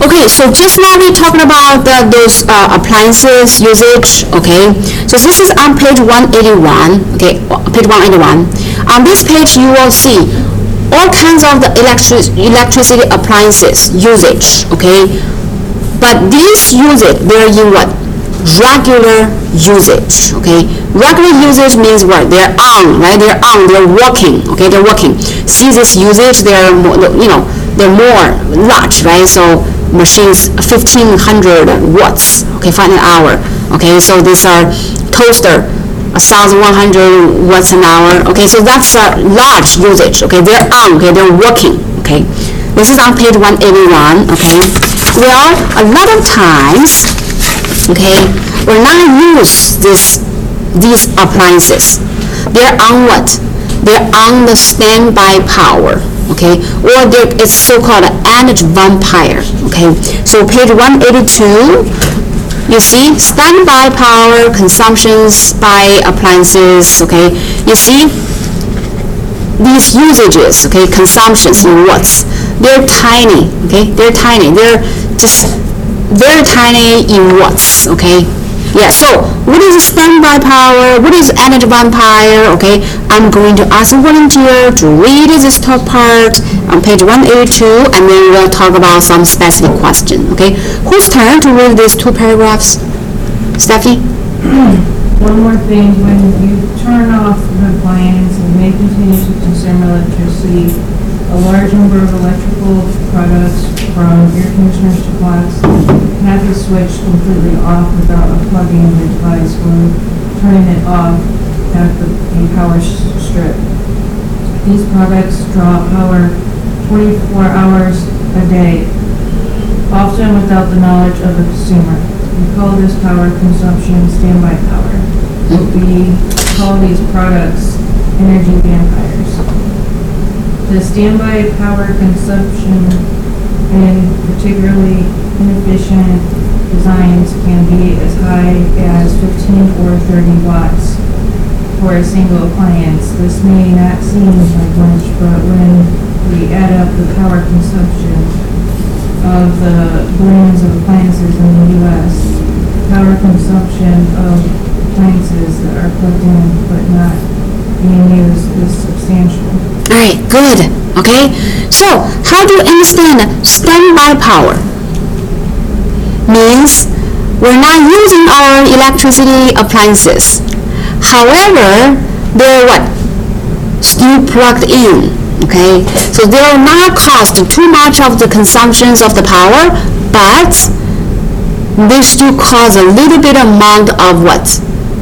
Okay, so just now we talking about those appliances usage. Okay, so this is on page 181. Okay, page 181. On this page, you will see all kinds of the electricity appliances usage. Okay, but these usage, they're in what? Regular usage. Okay, regular usage means what? They're on, right? They're on. They're working. Okay, they're working. See this usage? They're more, they're more large, right? So machines 1500 watts, okay, for an hour. Okay, so these are toaster 1100 watts an hour. Okay, so that's a large usage. Okay, they're on. Okay, they're working. Okay, this is on page 181. Okay, well, a lot of times, okay, we're not use these appliances. They're on what? They're on the standby power. Okay, or it's so-called energy vampire. Okay, so page 182, you see standby power consumptions by appliances. Okay, you see these usages. Okay, consumptions in watts. They're tiny. Okay, they're tiny. They're just very tiny in watts. Okay. Yeah, so what is standby power? What is energy vampire? Okay, I'm going to ask a volunteer to read this top part on page 182, and then we'll talk about some specific question. Okay, whose turn to read these two paragraphs? Steffi? One more thing, when you turn off the appliance and may continue to consume electricity, a large number of electrical products, from air conditioners to clocks, cannot be switched completely off without unplugging the device when turning it off at the power strip. These products draw power 24 hours a day, often without the knowledge of the consumer. We call this power consumption standby power. We call these products energy vampires. The standby power consumption and particularly inefficient designs can be as high as 15 or 30 watts for a single appliance. This may not seem like much, but when we add up the power consumption of the billions of appliances in the U.S., power consumption of appliances that are plugged in but not being used is substantial. All right, good. Okay, so how do you understand standby power? Means we're not using our electricity appliances. However, they're what? Still plugged in. Okay, so they will not cost too much of the consumptions of the power, but they still cause a little bit amount of what?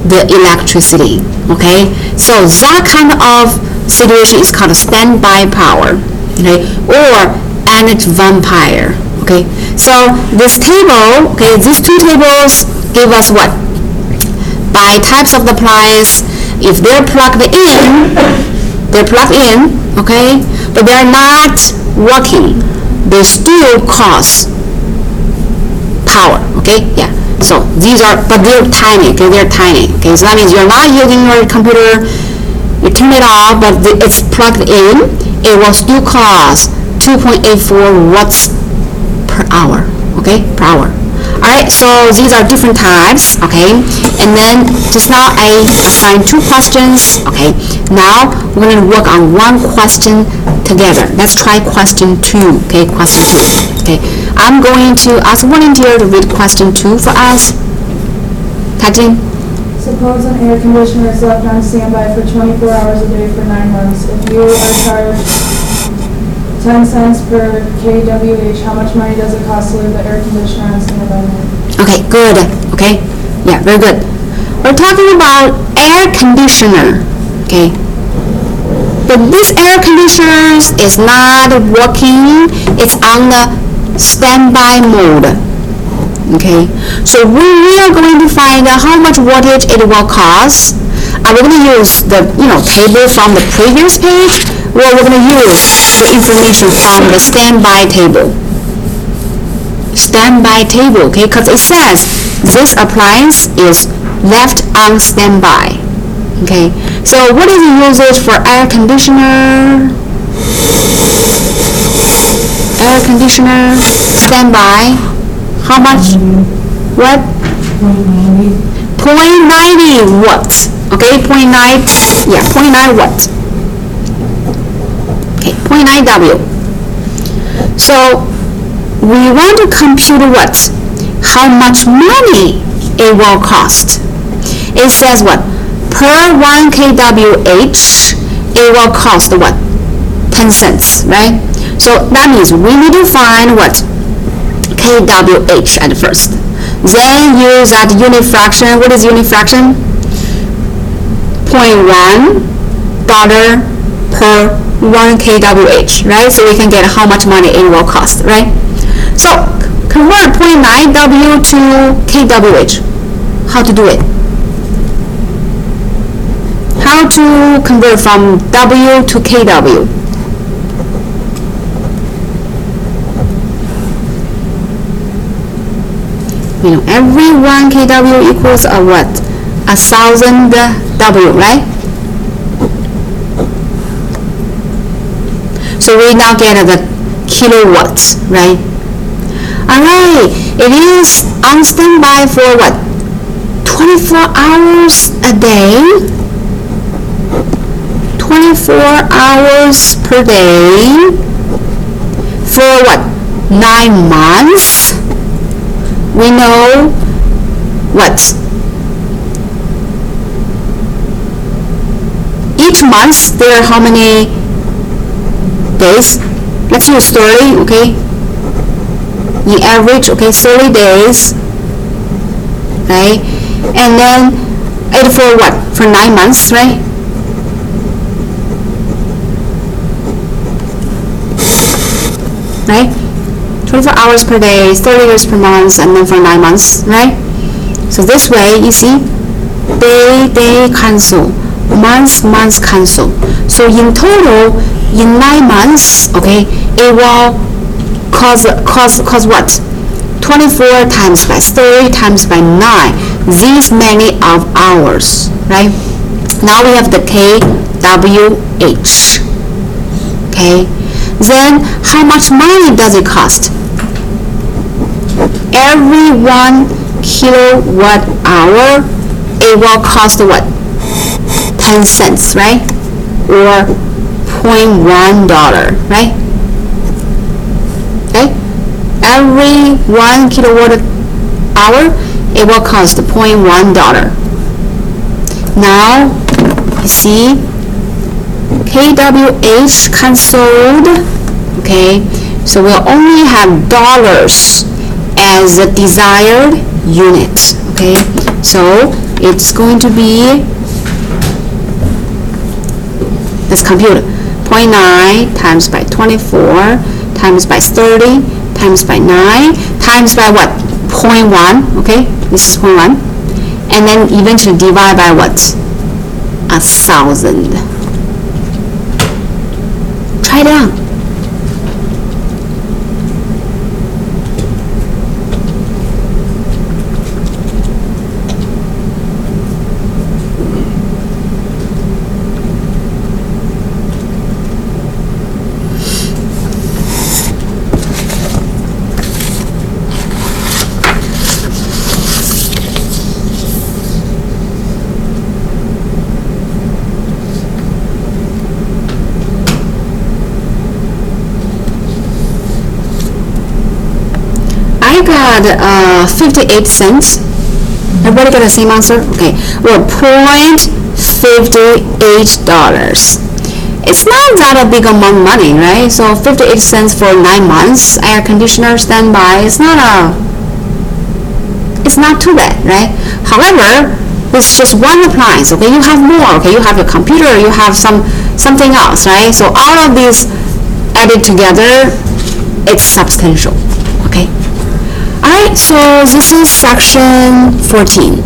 The electricity. Okay, so that kind of situation is called standby power. Okay, or energy vampire. Okay, so this table, okay, these two tables give us what? By types of the appliance, if they're plugged in, okay, but they're not working, they still cause power. Okay, yeah. So these are, but they're tiny. Okay, they're tiny. Okay, so that means you're not using your computer. You turn it off, but it's plugged in. It will still cause 2.84 watts per hour. Okay, per hour. All right. So these are different types. Okay, and then just now I assigned two questions. Okay. Now we're going to work on one question together. Let's try question 2. Okay, question 2. Okay, I'm going to ask a volunteer to read question 2 for us. Tajin. Suppose an air conditioner is left on standby for 24 hours a day for 9 months. If you are charged 10 cents per kWh, how much money does it cost to leave the air conditioner on standby? Okay, good. Okay, yeah, very good. We're talking about air conditioner. Okay, but this air conditioner is not working. It's on the standby mode. Okay, so we are going to find out how much wattage it will cost. Are we going to use the table from the previous page, or we're going to use the information from the standby table? Standby table, okay, because it says this appliance is left on standby. Okay, so what is the usage for air conditioner? air conditioner standby, how much? What? 0.90 watts. Okay, 0.9, yeah, 0.9 watts. Okay, 0.9 W. So we want to compute what? How much money it will cost. It says what? Per 1 kWh, it will cost what? 10 cents, right? So that means we need to find what? kWh at first. Then use that unit fraction. What is unit fraction? $0.1 per 1 kWh, right? So we can get how much money it will cost, right? So convert 0.9 W to kWh. How to do it? How to convert from W to kW? You know, every 1 kW equals a what? 1,000 W, right? So we now get the kilowatts, right? Alright, it is on standby for what? 24 hours a day? 24 hours per day for what? 9 months? We know what? Each month there are how many days? Let's use 30, okay? The average, okay, 30 days, right? And then it for what? For 9 months, right? Right? 24 hours per day, 30 days per month, and then for 9 months, right? So this way, you see, day cancel, month cancel. So in total, in 9 months, okay, it will cause what? 24 times by 30 times by 9, these many of hours, right? Now we have the kWh, okay? Then how much money does it cost? Every 1 kilowatt hour, it will cost what? 10 cents, right? Or $0.1, right? Okay? Every 1 kilowatt hour, it will cost $0.1. Now, you see, kWh cancelled, okay? So we'll only have dollars as the desired unit, okay? So it's going to be, let's compute, 0.9 times by 24 times by 30 times by 9 times by what? 0.1, okay? This is 0.1. And then eventually divide by what? 1,000. Try it out. I got 58 cents. Everybody got the same answer? Okay. Well, $0.58. It's not that a big amount of money, right? So 58 cents for 9 months, air conditioner standby, it's not too bad, right? However, it's just one appliance, okay? You have more, okay? You have your computer, you have something else, right? So all of these added together, it's substantial, okay? Alright, so this is section 14.